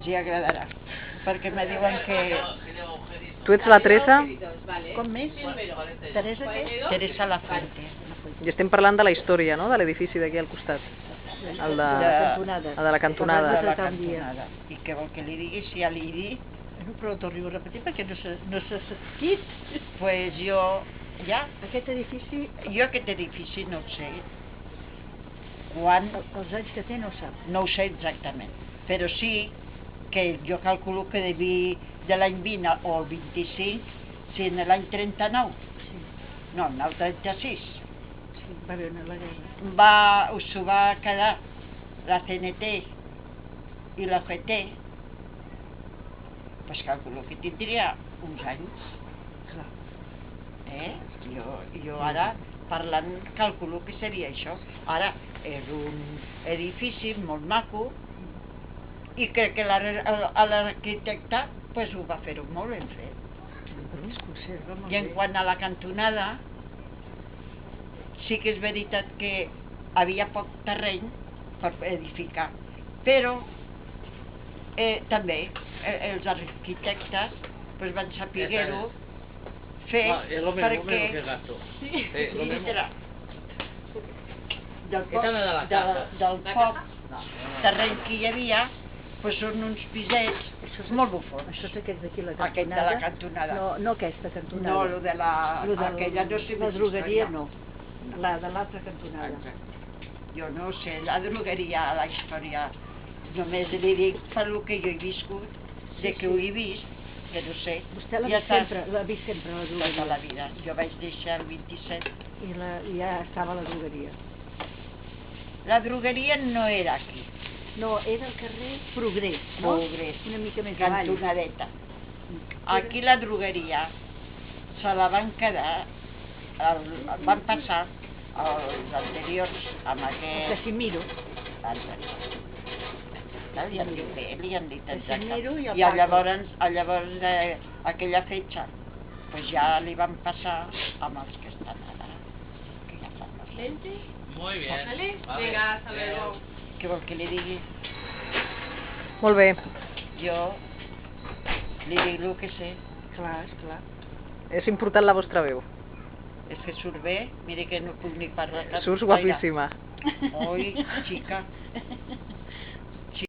els agradarà, perquè me diuen que... Tu ets la Teresa Com més? Teresa què? Teresa Lafuente. i estem parlant de la història, no?, de l'edifici d'aquí al costat. El de la cantonada. De la cantonada. I què vol que li digui? Si ja li he dit... Però ho torno a repetir perquè no s'ha sentit. Pues jo... Ja? Aquest edifici, Jo aquest edifici no ho sé. Quan... els anys que té no ho sap. No ho sé exactament. Però sí que jo calculo que de l'any 20 o el 25, si en l'any 39, Sí, no, en el 36, sí, va haver una la guerra. s'ho va quedar la CNT i la GT, pues calculo que tindria uns anys. Clar. Jo ara, parlant, calculo que seria això. Ara, és un edifici molt maco i crec que l'arquitecte pues, ho va fer-ho molt ben fet. Es conserva molt I en bé. quant a la cantonada, sí que és veritat que havia poc terreny per edificar, però també els arquitectes pues, van saber-ho fer perquè del poc terreny que hi havia pues, són uns pisets molt bufons. Això és aquest d'aquí, la cantonada. Aquest de la cantonada. No aquesta cantonada. No, lo de aquella no sé la més drogueria història. no. La de l'altra cantonada. Exacte. Jo no sé, la drogueria, la història, només li dic per lo que jo he viscut, de que ho he vist, que no sé. Vostè l'ha vist sempre, la drogueria. Tota la vida. Jo vaig deixar el 27. I ja estava la drogueria. La drogueria no era aquí, No, era el carrer Progrés, no? Progrés, Una mica més avall. cantonadeta. Aquí la drogueria se la van quedar, van passar els anteriors amb aquest... Casimiro. Li han dit bé, li han dit Casimiro exacte. i el I Paco. llavors aquella fetge, pues ja li van passar amb els que estan ara, que ja fan els... ¿Lente? Muy bien. ¿Vale? Venga, hasta luego. Què vol que li digui? Molt bé. Jo li dic el que sé. Clar, esclar. És important la vostra veu. És que surt bé, mira que no puc ni parlar. Surts guapíssima. Oi, xica.